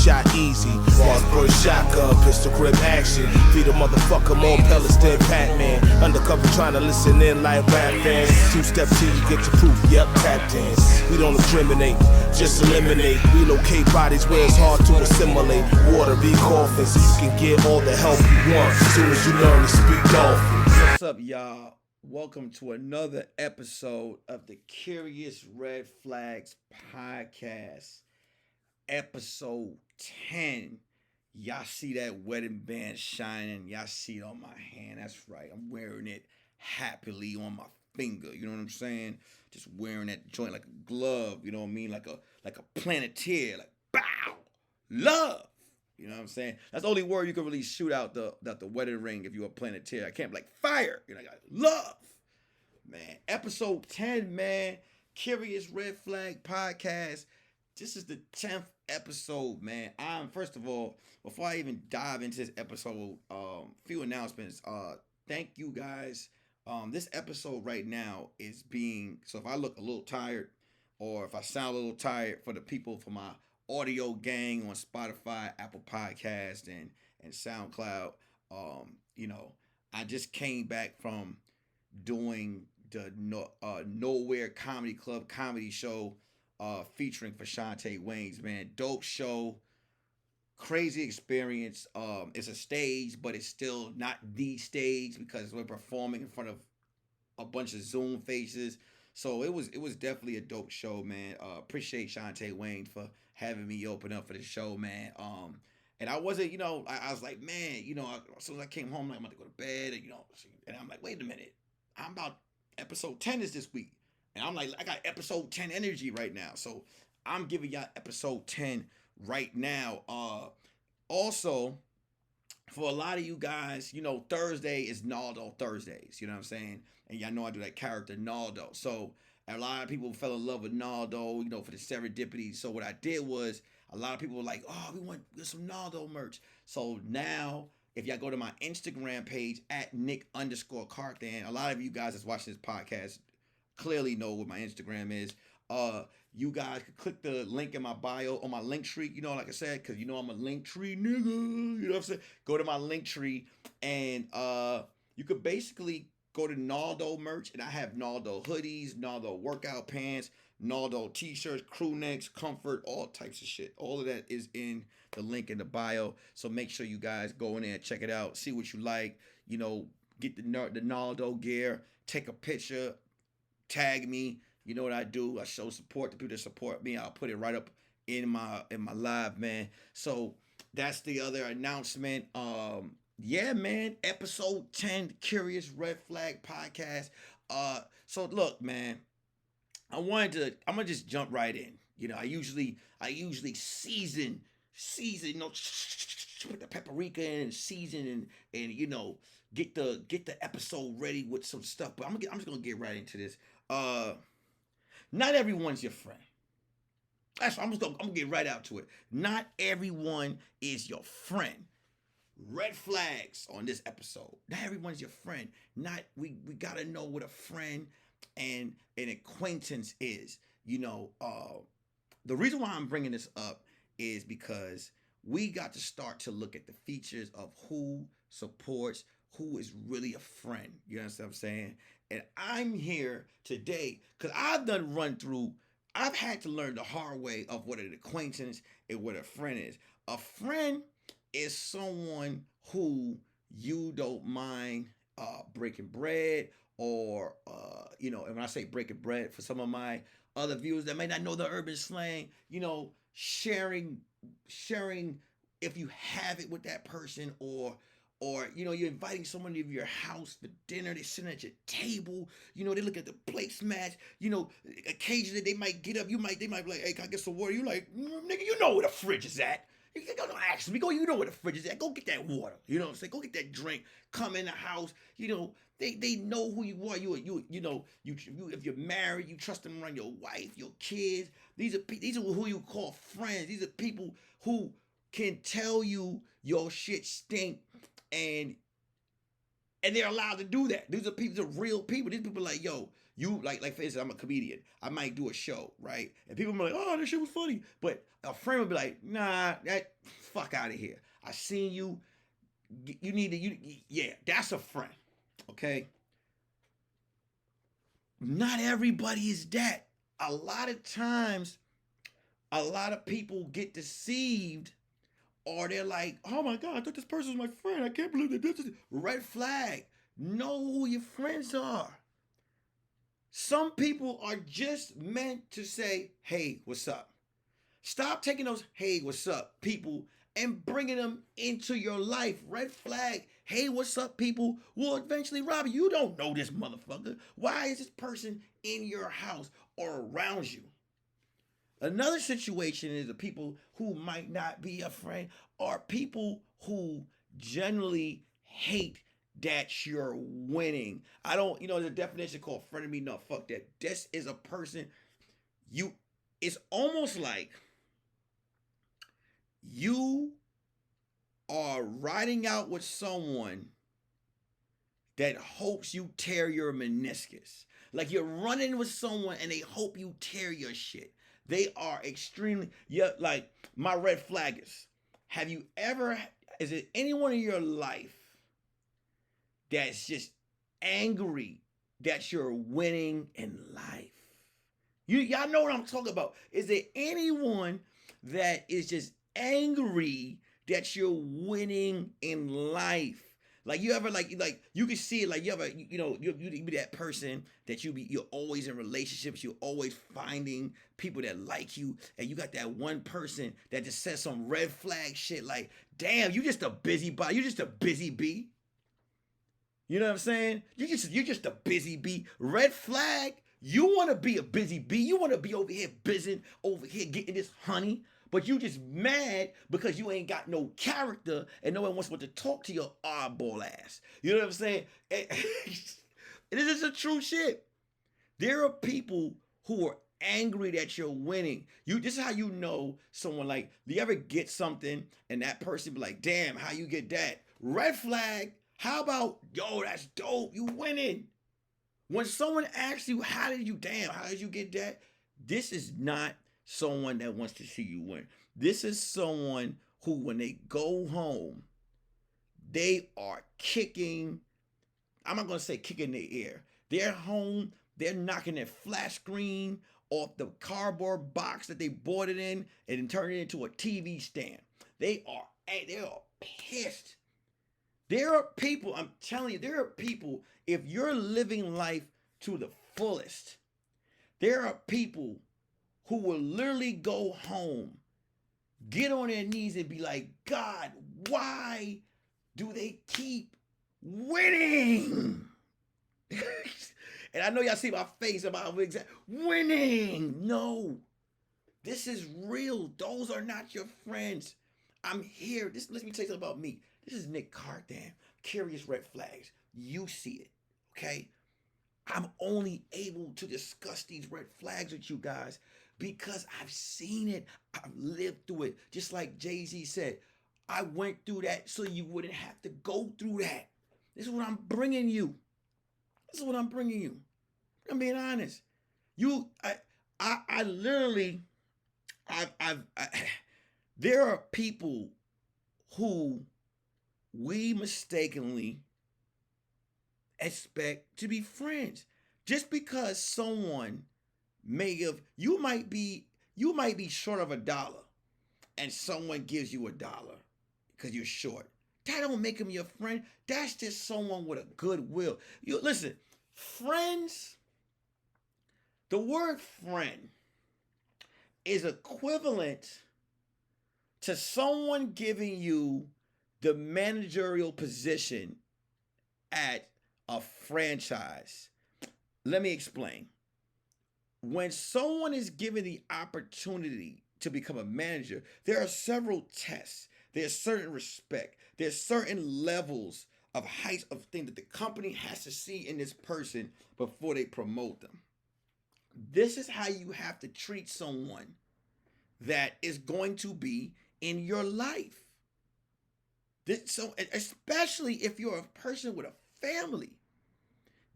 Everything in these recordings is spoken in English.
shot easy. Mossberg shotgun, pistol grip action. Feed a motherfucker more pellets than Pac-Man. Undercover trying to listen in like rap fans. Two-step till you get your proof, yep, tapped in. We don't discriminate, just eliminate. Relocate bodies where it's hard to assimilate. Water be coughing so you can get all the help you want as soon as you learn to speak dolphin. What's up, y'all? Welcome to another episode of the Curious Red Flags podcast. Episode 10. Y'all see that wedding band shining? Y'all see it on my hand? That's right. I'm wearing it happily on my finger. You know what I'm saying? Just wearing that joint like a glove. You know what I mean? Like a planeteer. Like bow, love. You know what I'm saying? That's the only word you can really shoot out the wedding ring if you're a planeteer. I can't be like fire. You know, like love. Man, episode 10, man. Curious Red Flag podcast. This is the 10th episode, man. First of all, before I even dive into this episode, few announcements. Thank you guys. This episode right now is so if I look a little tired or if I sound a little tired for the people, for my audio gang on Spotify, Apple Podcast, and SoundCloud, I just came back from doing the Nowhere Comedy Club comedy show featuring Fashante Waynes, man. Dope show, crazy experience. It's a stage, but it's still not the stage because we're performing in front of a bunch of Zoom faces. So it was definitely a dope show, man. Appreciate Shante Wayne for having me open up for the show, man. And I wasn't, I was like, man, as soon as I came home, I'm about to go to bed, and I'm like, wait a minute, I'm about episode 10 is this week, and I'm like, I got episode 10 energy right now, so I'm giving y'all episode 10 right now. Also, for a lot of you guys, Thursday is Naldo Thursdays, you know what I'm saying? And y'all know I do that character Naldo. So a lot of people fell in love with Naldo, for the serendipity. So what I did was, a lot of people were like, oh, we want some Naldo merch. So now, if y'all go to my Instagram page at Nick_Carthan, a lot of you guys that's watching this podcast clearly know what my Instagram is. You guys can click the link in my bio on my link tree, like I said, because I'm a link tree nigga, you know what I'm saying? Go to my link tree and you could basically go to Naldo merch, and I have Naldo hoodies, Naldo workout pants, Naldo t-shirts, crew necks, comfort, all types of shit. All of that is in the link in the bio. So make sure you guys go in there and check it out. See what you like. Get the Naldo gear. Take a picture. Tag me. You know what I do? I show support to people that support me. I'll put it right up in my live, man. So that's the other announcement. Yeah, man. Episode 10, Curious Red Flag podcast. So look, man. I'm gonna just jump right in. I usually season, put the paprika in and season and get the episode ready with some stuff. But I'm just gonna get right into this. Not everyone's your friend. I'm gonna get right out to it. Not everyone is your friend. Red flags on this episode. Not everyone's your friend. We gotta know what a friend and an acquaintance is. The reason why I'm bringing this up is because we got to start to look at the features of who supports, who is really a friend. You understand what I'm saying? And I'm here today because I've had to learn the hard way of what an acquaintance and what a friend is. A friend is someone who you don't mind breaking bread, or and when I say breaking bread, for some of my other viewers that may not know the urban slang, sharing if you have it with that person, or you're inviting someone to your house for dinner, they're sitting at your table, they look at the placemat, occasionally they might get up, they might be like, hey, can I get some water? You like, nigga, you know where the fridge is at. Don't ask me. You know where the fridge is at. Go get that water. You know what I'm saying? Go get that drink. Come in the house. They know who you are. You if you're married, you trust them around your wife, your kids. These are who you call friends. These are people who can tell you your shit stink, and they're allowed to do that. These are real people. These people are like, yo, You like for instance, I'm a comedian. I might do a show, right? And people be like, "Oh, this shit was funny," but a friend would be like, "Nah, that fuck out of here. I seen you. You need to. Yeah, that's a friend." Okay. Not everybody is that. A lot of times, a lot of people get deceived, or they're like, "Oh my god, I thought this person was my friend. I can't believe that this is red flag." Know who your friends are. Some people are just meant to say, "Hey, what's up?" Stop taking those "Hey, what's up" people and bringing them into your life. Red flag. "Hey, what's up" people will eventually rob you. You don't know this motherfucker. Why is this person in your house or around you? Another situation is the people who might not be a friend or people who generally hate that you're winning. I don't, there's a definition called frenemy. No, fuck that. This is a person it's almost like you are riding out with someone that hopes you tear your meniscus. Like you're running with someone and they hope you tear your shit. They are extremely, yeah, like my red flaggers. Have you ever, is it anyone in your life that's just angry that you're winning in life? Y'all know what I'm talking about. Is there anyone that is just angry that you're winning in life? Like you ever like you can see it, like you ever you be that person that you're always in relationships, you're always finding people that like you, and you got that one person that just says some red flag shit like, "Damn, you just a busybody, you just a busy bee." You know what I'm saying? You're just a busy bee. Red flag. You want to be a busy bee. You want to be over here busy, over here getting this honey, but you just mad because you ain't got no character and no one wants to talk to your oddball ass. You know what I'm saying? This is the true shit. There are people who are angry that you're winning. This is how you know someone. Like, do you ever get something and that person be like, "Damn, how you get that?" Red flag. How about, "Yo, that's dope, you winning." When someone asks you, how did you get that? This is not someone that wants to see you win. This is someone who, when they go home, they are kicking, I'm not going to say kicking their ear. They're home, they're knocking their flat screen off the cardboard box that they bought it in and turn it into a TV stand. They are pissed. There are people, I'm telling you, there are people, if you're living life to the fullest, there are people who will literally go home, get on their knees and be like, "God, why do they keep winning?" And I know y'all see my face about exact winning. No, this is real. Those are not your friends. I'm here. Let me tell you something about me. This is Nick Carthan. Curious Red Flags. You see it, okay? I'm only able to discuss these red flags with you guys because I've seen it. I've lived through it. Just like Jay-Z said, I went through that so you wouldn't have to go through that. This is what I'm bringing you. I'm being honest. I literally, there are people who we mistakenly expect to be friends. Just because someone you might be short of $1 and someone gives you $1 because you're short. That don't make him your friend. That's just someone with a goodwill. You listen, friends, the word friend is equivalent to someone giving you the managerial position at a franchise. Let me explain. When someone is given the opportunity to become a manager, there are several tests. There's certain respect. There's certain levels of heights of things that the company has to see in this person before they promote them. This is how you have to treat someone that is going to be in your life. So, especially if you're a person with a family,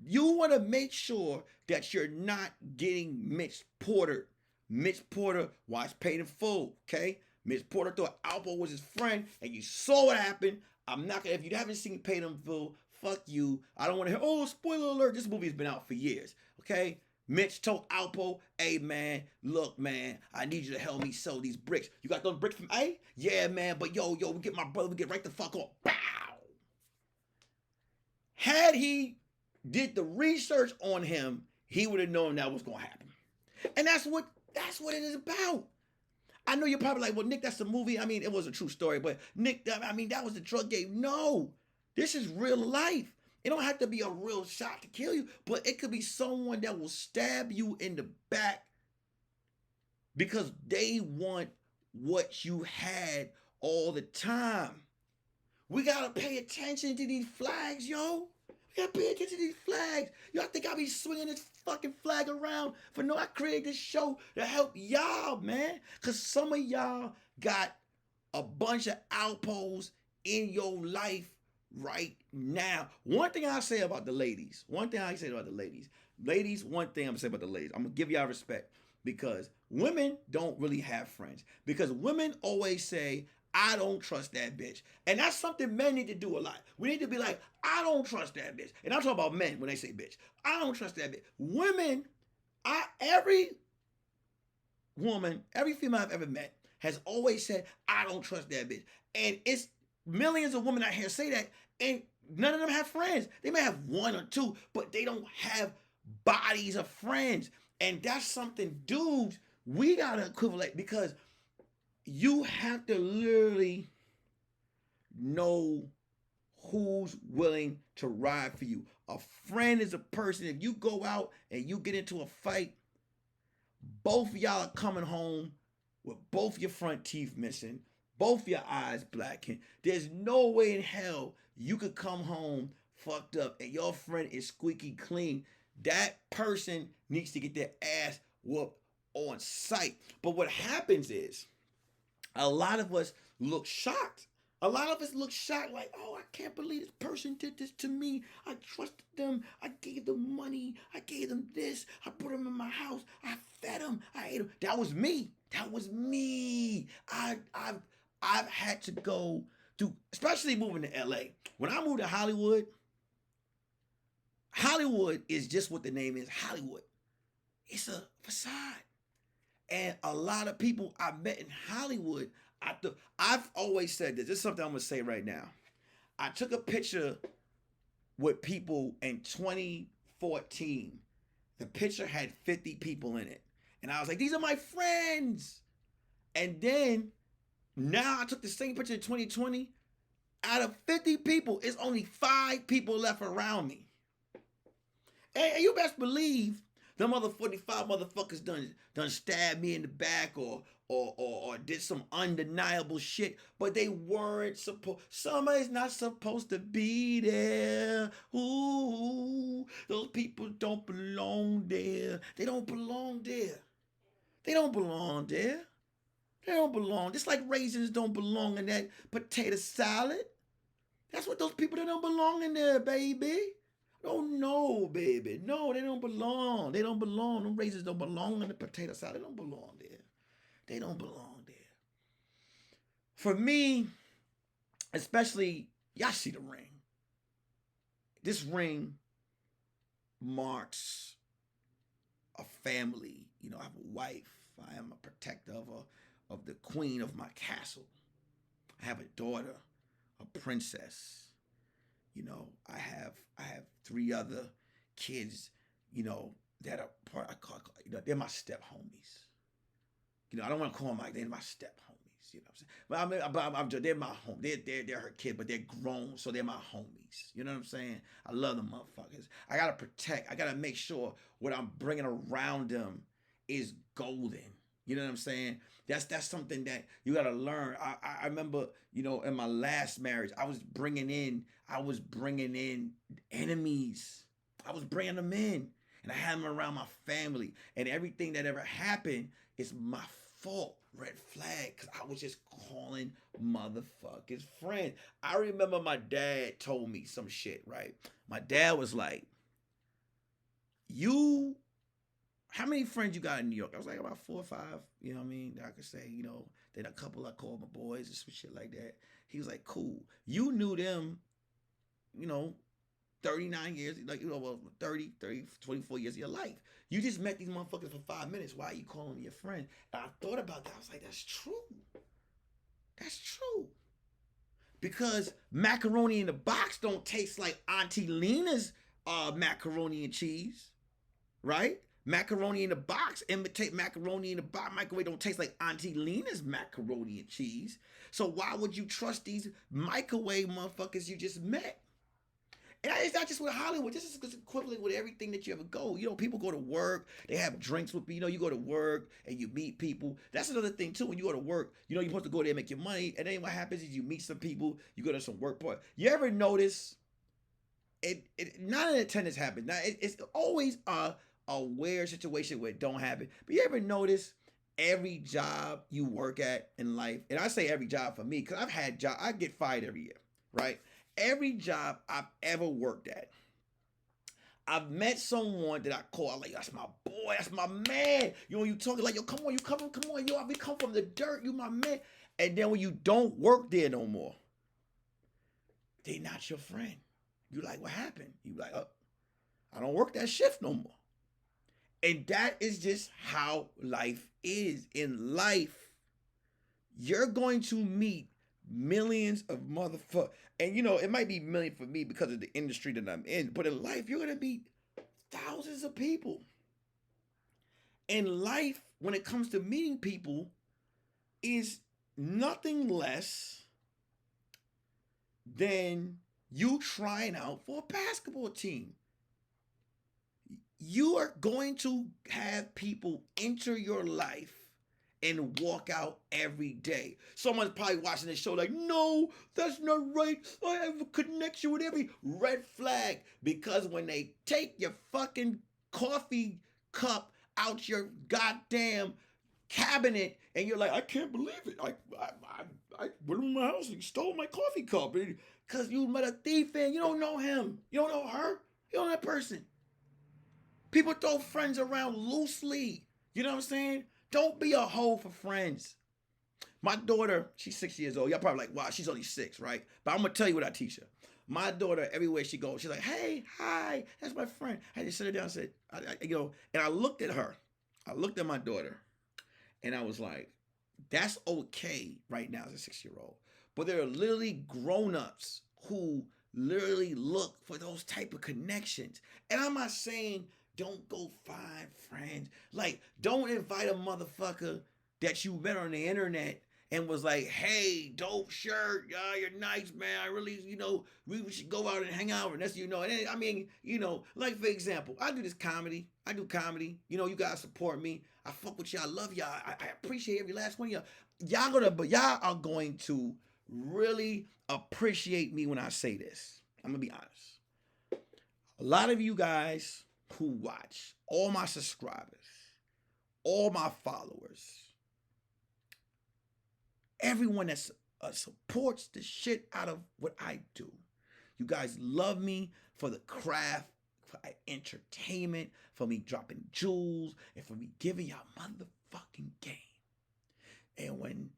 You want to make sure that you're not getting Mitch Porter. Mitch Porter watch Paid in Full, okay? Mitch Porter thought Alpo was his friend, and you saw what happened. I'm not gonna, if you haven't seen Paid in Full, fuck you. I don't want to hear, oh, spoiler alert, this movie's been out for years, okay? Mitch told Alpo, hey man, look man, I need you to help me sell these bricks. You got those bricks from A? Yeah man, but yo, we get my brother, we get right the fuck off. Bow! Had he did the research on him, he would have known that was gonna happen. And that's what it is about. I know you're probably like, well, Nick, that's the movie. I mean, it was a true story, but Nick, I mean, that was the drug game. No, this is real life. It don't have to be a real shot to kill you, but it could be someone that will stab you in the back because they want what you had all the time. We gotta pay attention to these flags, yo. We gotta pay attention to these flags. Y'all think I be swinging this fucking flag around for no, I created this show to help y'all, man. Cause some of y'all got a bunch of Alpos in your life right now. One thing I say about the ladies, I'm gonna say about the ladies, I'm gonna give y'all respect because women don't really have friends. Because women always say, I don't trust that bitch. And that's something men need to do a lot. We need to be like, I don't trust that bitch. And I'm talking about men when they say bitch. I don't trust that bitch. Women, every woman, every female I've ever met has always said, I don't trust that bitch. And it's millions of women out here say that, and none of them have friends. They may have one or two, but they don't have bodies of friends. And that's something, dudes, we gotta equivalent because you have to literally know who's willing to ride for you. A friend is a person, if you go out and you get into a fight, both of y'all are coming home with both your front teeth missing, both your eyes blackened. There's no way in hell you could come home fucked up and your friend is squeaky clean. That person needs to get their ass whooped on sight. But what happens is, a lot of us look shocked. A lot of us look shocked like, oh, I can't believe this person did this to me. I trusted them. I gave them money. I gave them this. I put them in my house. I fed them. I ate them. That was me. I've had to go through, especially moving to LA. When I moved to Hollywood, Hollywood is just what the name is, Hollywood. It's a facade. And a lot of people I met in Hollywood, I've always said this. This is something I'm going to say right now. I took a picture with people in 2014. The picture had 50 people in it. And I was like, these are my friends. And then, now I took the same picture in 2020. Out of 50 people, it's only 5 people left around me. And you best believe them other 45 motherfuckers done stabbed me in the back or did some undeniable shit, but they weren't supposed. Somebody's not supposed to be there. Ooh, those people don't belong there. They don't belong there. They don't belong there. They don't belong. Just like raisins don't belong in that potato salad. That's what those people that don't belong in there, baby. Oh no, baby. No, they don't belong. They don't belong. Them raisins don't belong in the potato salad. They don't belong there. They don't belong there. For me, especially, y'all see the ring. This ring marks a family. You know, I have a wife. I am a protector of the queen of my castle. I have a daughter, a princess. You know, I have 3 other kids, you know, that are part, you know, they're my step homies. You know, I don't want to call them like they're my step homies, you know what I'm saying? But I mean, they're my home. They're her kid, but they're grown, so they're my homies. You know what I'm saying? I love them motherfuckers. I gotta protect. I gotta make sure what I'm bringing around them is golden. You know what I'm saying? That's something that you gotta learn. I remember, you know, in my last marriage, I was bringing in enemies. I was bringing them in, and I had them around my family. And everything that ever happened is my fault. Red flag, because I was just calling motherfuckers friends. I remember my dad told me some shit, right? My dad was like, how many friends you got in New York? I was like about 4 or 5, you know what I mean? I could say, then a couple I called my boys and some shit like that. He was like, cool. You knew them, 39 years, 24 years of your life. You just met these motherfuckers for 5 minutes. Why are you calling them your friend? And I thought about that. I was like, that's true. That's true. Because macaroni in the box don't taste like Auntie Lena's macaroni and cheese, right? Macaroni in the box, imitate macaroni in the box. Microwave don't taste like Auntie Lena's macaroni and cheese. So why would you trust these microwave motherfuckers you just met? And it's not just with Hollywood. This is equivalent with everything that you ever go. People go to work. They have drinks with you. You go to work and you meet people. That's another thing, too. When you go to work, you're supposed to go there and make your money. And then what happens is you meet some people. You go to some work party. You ever notice, not an attendance happens. Now, it's always a weird situation where it don't happen. But you ever notice every job you work at in life, and I say every job for me, because I've had jobs, I get fired every year, right? Every job I've ever worked at, I've met someone that I call, like, that's my boy, that's my man. You talking like, yo, come on, yo, we come from the dirt, you my man. And then when you don't work there no more, they not your friend. You like, what happened? You like, I don't work that shift no more. And that is just how life is. In life, you're going to meet millions of motherfuckers. And it might be million for me because of the industry that I'm in. But in life, you're going to meet thousands of people. In life, when it comes to meeting people, is nothing less than you trying out for a basketball team. You are going to have people enter your life and walk out every day. Someone's probably watching this show like, no, that's not right. I have a connection with every red flag. Because when they take your fucking coffee cup out your goddamn cabinet and you're like, I can't believe it. I went in my house and stole my coffee cup. Because you met a thief and you don't know him. You don't know her. You don't know that person. People throw friends around loosely. You know what I'm saying? Don't be a hoe for friends. My daughter, she's 6 years old. Y'all probably like, wow, she's only 6, right? But I'm going to tell you what I teach her. My daughter, everywhere she goes, she's like, hey, hi, that's my friend. I just sit her down and said, and I looked at her. I looked at my daughter, and I was like, that's okay right now as a 6-year-old. But there are literally grown-ups who literally look for those type of connections. And I'm not saying don't go find friends. Like, don't invite a motherfucker that you met on the internet and was like, hey, dope shirt, you're nice, man. I really, we should go out and hang out. And that's, and then, like, for example, I do comedy. You guys support me. I fuck with y'all. I love y'all. I appreciate every last one of y'all. Y'all are going to really appreciate me when I say this. I'm going to be honest. A lot of you guys who watch, all my subscribers, all my followers, everyone that supports the shit out of what I do. You guys love me for the craft, for entertainment, for me dropping jewels, and for me giving y'all motherfucking game. And when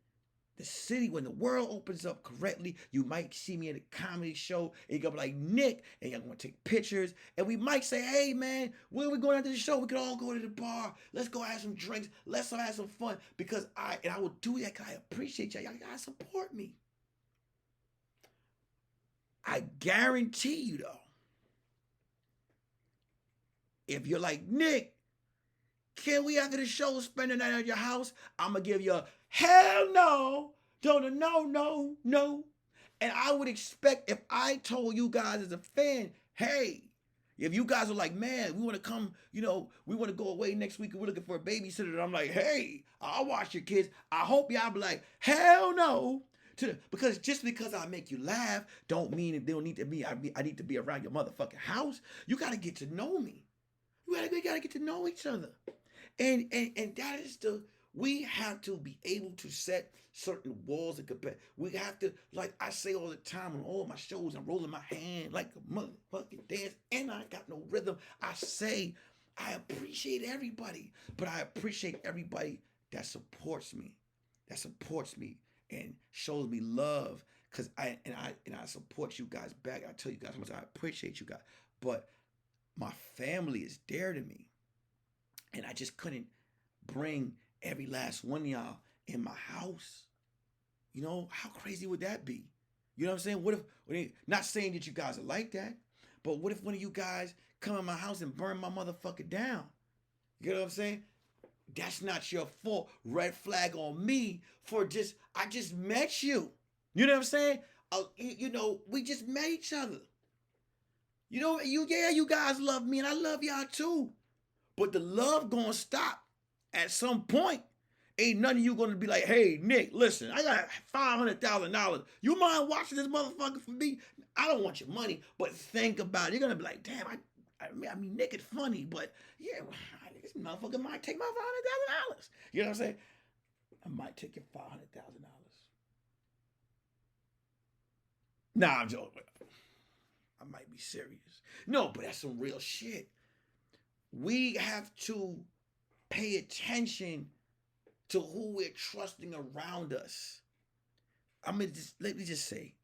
the world opens up correctly, you might see me at a comedy show, and you're gonna be like, Nick, and you're gonna take pictures, and we might say, hey man, when we going after the show, we can all go to the bar, let's go have some drinks, let's have some fun, because I will do that because I appreciate y'all. Y'all gotta support me. I guarantee you though, if you're like, Nick, can we after the show spend the night at your house? I'm gonna give you a hell no. No. And I would expect if I told you guys as a fan, hey, if you guys are like, man, we want to come, we want to go away next week and we're looking for a babysitter. And I'm like, hey, I'll watch your kids. I hope y'all be like, hell no. Because just because I make you laugh don't mean it don't need to be, I need to be around your motherfucking house. You got to get to know me. We got to get to know each other. And that is we have to be able to set certain walls and compare. We have to, like I say all the time on all my shows, I'm rolling my hand like a motherfucking dance, and I got no rhythm. I say I appreciate everybody, but I appreciate everybody that supports me, and shows me love. Cause I support you guys back. I tell you guys how much I appreciate you guys. But my family is dear to me, and I just couldn't bring every last one of y'all in my house. You know, how crazy would that be? You know what I'm saying? What if, not saying that you guys are like that, but what if one of you guys come in my house and burn my motherfucker down? You know what I'm saying? That's not your fault. Red flag on me for I just met you. You know what I'm saying? You know, we just met each other. You know, you guys love me and I love y'all too. But the love gonna stop at some point. Ain't none of you gonna be like, hey, Nick, listen, I got $500,000. You mind watching this motherfucker for me? I don't want your money, but think about it. You're gonna be like, damn, I mean, Nick is funny, but yeah, this motherfucker might take my $500,000. You know what I'm saying? I might take your $500,000. Nah, I'm joking. I might be serious. No, but that's some real shit. We have to pay attention to who we're trusting around us. Let me just say,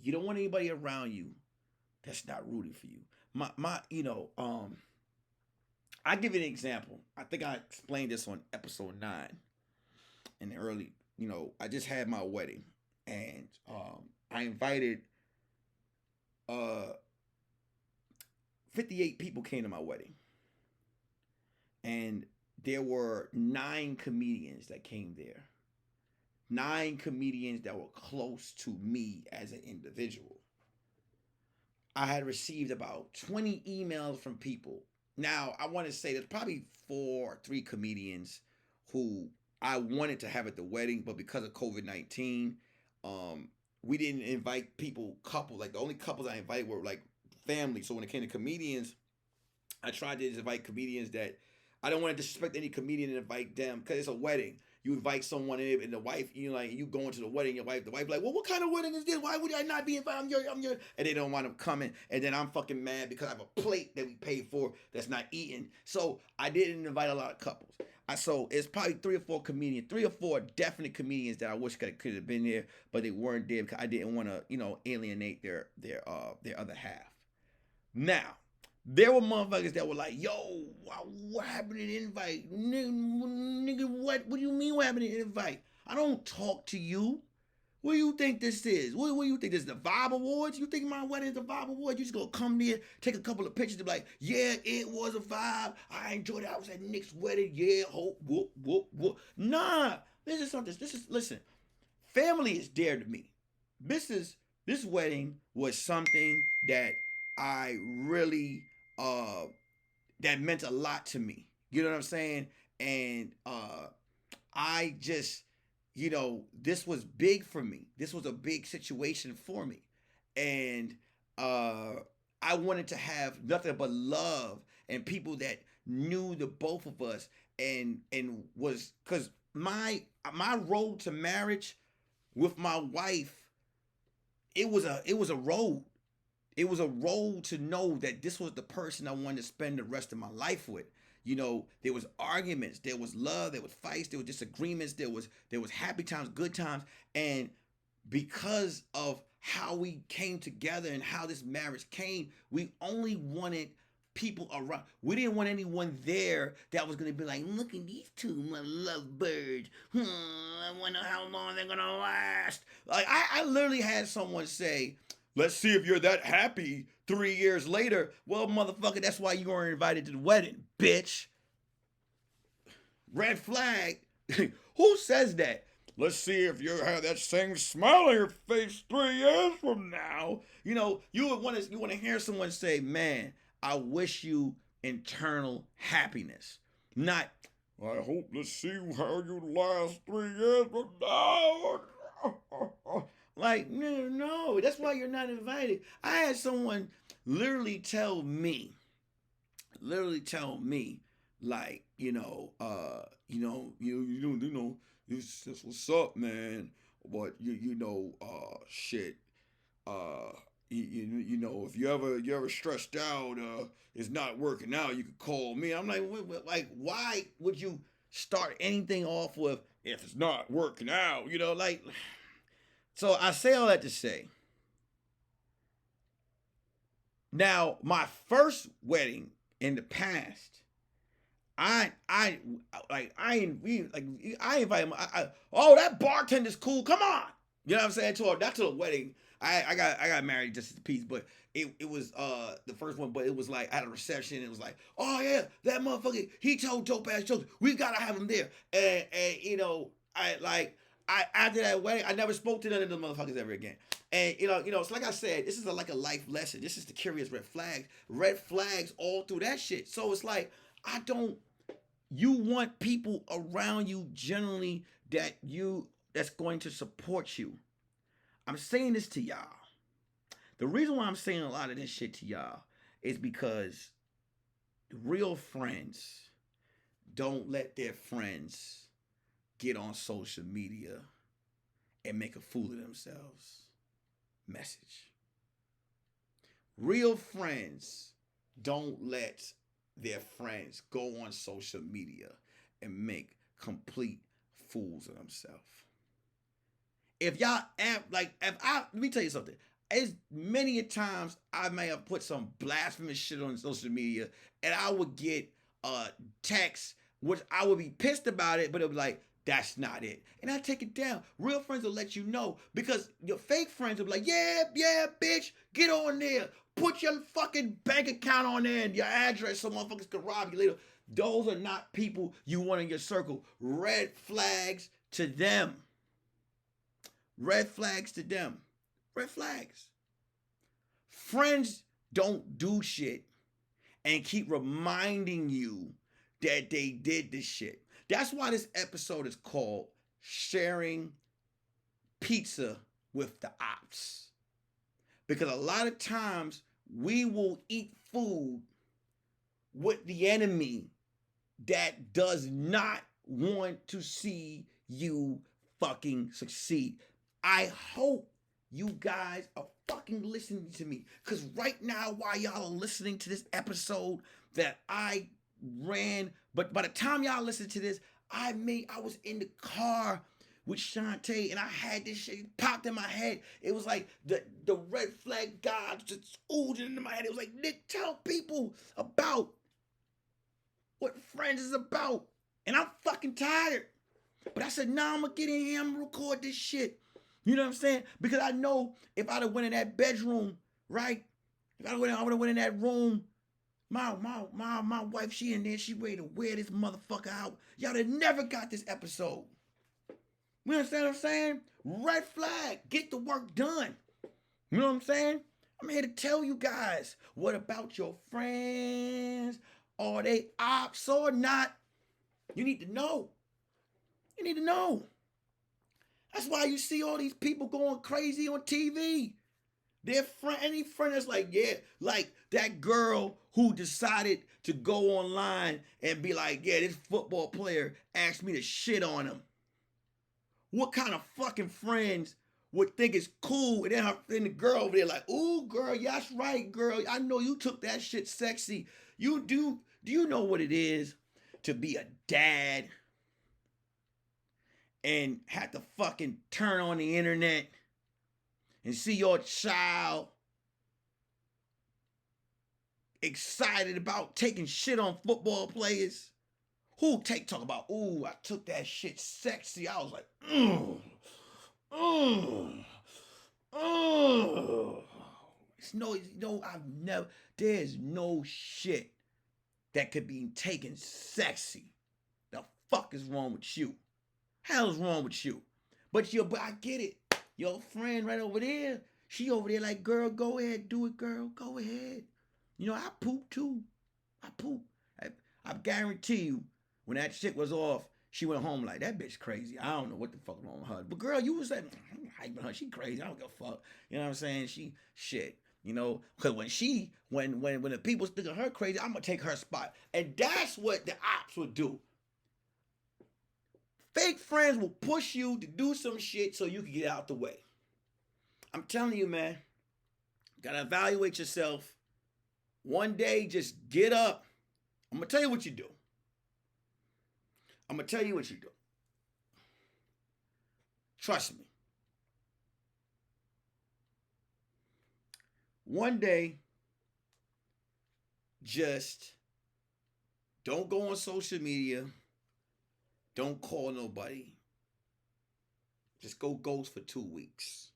you don't want anybody around you that's not rooting for you. I give you an example. I think I explained this on episode 9 in the early, I just had my wedding, and I invited 58 people came to my wedding. And there were 9 comedians that came there. 9 comedians that were close to me as an individual. I had received about 20 emails from people. Now, I want to say there's probably 4 or 3 comedians who I wanted to have at the wedding, but because of COVID-19, we didn't invite couples. Like, the only couples I invited were like family. So when it came to comedians, I tried to invite comedians that I don't want to disrespect any comedian and invite them, because it's a wedding. You invite someone in, and the wife, you going to the wedding, the wife like, well, what kind of wedding is this? Why would I not be invited? I'm your, and they don't want them coming, and then I'm fucking mad because I have a plate that we paid for that's not eaten. So I didn't invite a lot of couples. So it's probably 3 or 4 comedians, 3 or 4 definite comedians that I wish could have been there, but they weren't there because I didn't want to, alienate their other half. Now, there were motherfuckers that were like, yo, what happened to the invite? Nigga, what do you mean what happened to the invite? I don't talk to you. What do you think this is? What do you think this is, the Vibe Awards? You think my wedding is the Vibe Awards? You just gonna come there, take a couple of pictures, and be like, yeah, it was a vibe. I enjoyed it. I was at Nick's wedding. Yeah, hope, whoop. Nah, listen, family is dear to me. This wedding was something that I really, that meant a lot to me. You know what I'm saying? And I just, this was big for me. This was a big situation for me. And I wanted to have nothing but love and people that knew the both of us, and was, because my road to marriage with my wife, it was a road. It was a road to know that this was the person I wanted to spend the rest of my life with. There was arguments, there was love, there was fights, there was disagreements, there was happy times, good times. And because of how we came together and how this marriage came, we only wanted people around. We didn't want anyone there that was going to be like, look at these two, my lovebirds. I wonder how long they're going to last. Like, I literally had someone say, let's see if you're that happy 3 years later. Well, motherfucker, that's why you weren't invited to the wedding, bitch. Red flag. Who says that? Let's see if you have that same smile on your face 3 years from now. You want to hear someone say, man, I wish you internal happiness. Not, I hope to see how you last 3 years from now. Like, no, that's why you're not invited. I had someone literally tell me, like, this what's up, man. But shit. you know, if you ever stressed out, it's not working out, you could call me. I'm like, like, why would you start anything off with if it's not working out? You know, like, so I say all that to say, now my first wedding in the past, I like I we like I invite him. Oh, that bartender's cool. Come on, you know what I'm saying? Not to the wedding. I got married just as a piece, but it was the first one. But it was like at a reception. It was like, oh yeah, that motherfucker. He told dope ass jokes. We gotta have him there. And you know, I after that wedding, I never spoke to none of them motherfuckers ever again. And you know, it's like I said, this is like a life lesson. This is the curious red flags all through that shit. So it's like I don't. You want people around you generally that's going to support you. I'm saying this to y'all. The reason why I'm saying a lot of this shit to y'all is because real friends don't let their friends get on social media and make a fool of themselves. Message. Real friends don't let their friends go on social media and make complete fools of themselves. If y'all let me tell you something. As many a times I may have put some blasphemous shit on social media and I would get texts, which I would be pissed about it, but it would be like, that's not it. And I take it down. Real friends will let you know, because your fake friends will be like, yeah, bitch, get on there. Put your fucking bank account on there and your address so motherfuckers can rob you later. Those are not people you want in your circle. Red flags to them. Red flags to them. Red flags. Friends don't do shit and keep reminding you that they did this shit. That's why this episode is called Sharing Pizza with the Ops. Because a lot of times we will eat food with the enemy that does not want to see you fucking succeed. I hope you guys are fucking listening to me. Because right now, while y'all are listening to this episode that I ran, but by the time y'all listen to this, I was in the car with Shantae and I had this shit popped in my head. It was like the red flag God just oozing into my head. It was like, Nick, tell people about what Friends is about. And I'm fucking tired. But I said, nah, I'm gonna get in here, I'm gonna record this shit. You know what I'm saying? Because I know if I'd have went in that bedroom, right? If I would have went in that room, my wife, she in there, she ready to wear this motherfucker out. Y'all have never got this episode. You understand what I'm saying? Red flag, get the work done. You know what I'm saying? I'm here to tell you guys, what about your friends? Are they ops or not? You need to know. You need to know. That's why you see all these people going crazy on TV. Their friend, any friend that's like, yeah, like that girl who decided to go online and be like, yeah, this football player asked me to shit on him. What kind of fucking friends would think it's cool? And then the girl over there like, ooh, girl, yeah, that's right, girl. I know you took that shit sexy. You do you know what it is to be a dad and have to fucking turn on the internet and see your child excited about taking shit on football players? Who talk about, ooh, I took that shit sexy. I was like, there's no shit that could be taken sexy. The fuck is wrong with you? Hell's wrong with you? But I get it. Your friend right over there, she over there like, girl, go ahead, do it, girl, go ahead. You know, I poop too. I poop. I guarantee you, when that shit was off, she went home like, that bitch crazy. I don't know what the fuck wrong with her. But girl, you was like, I'm hyping her. She crazy. I don't give a fuck. You know what I'm saying? She shit. You know, because when the people think of her crazy, I'm gonna take her spot. And that's what the ops would do. Fake friends will push you to do some shit so you can get out the way. I'm telling you, man. Gotta evaluate yourself. One day, just get up. I'm gonna tell you what you do. Trust me. One day, just don't go on social media. Don't call nobody. Just go ghost for 2 weeks.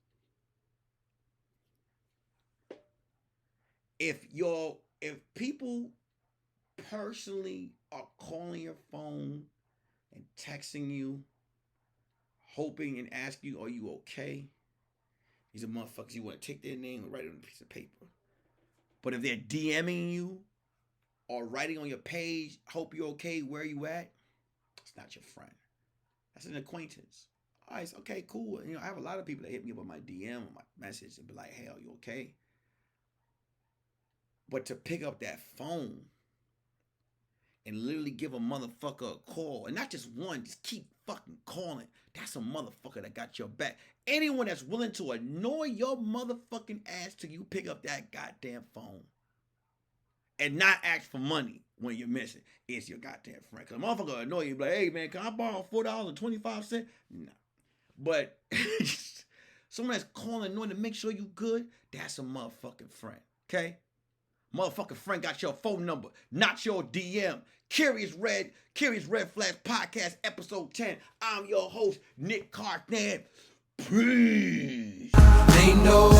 If people personally are calling your phone and texting you, hoping and asking you, are you okay? These are motherfuckers you want to take their name and write it on a piece of paper. But if they're DMing you or writing on your page, hope you're okay, where you at, it's not your friend. That's an acquaintance. All right, okay, cool. I have a lot of people that hit me up on my DM or my message and be like, hey, are you okay? But to pick up that phone and literally give a motherfucker a call, and not just one, just keep fucking calling. That's a motherfucker that got your back. Anyone that's willing to annoy your motherfucking ass till you pick up that goddamn phone and not ask for money when you're missing is your goddamn friend. Because a motherfucker annoy you, like, hey man, can I borrow $4.25? No. But someone that's calling annoying to make sure you good, that's a motherfucking friend, okay? Motherfucking friend got your phone number, not your DM. Curious Red Flags Podcast, episode 10. I'm your host, Nick Carthan. Peace. They know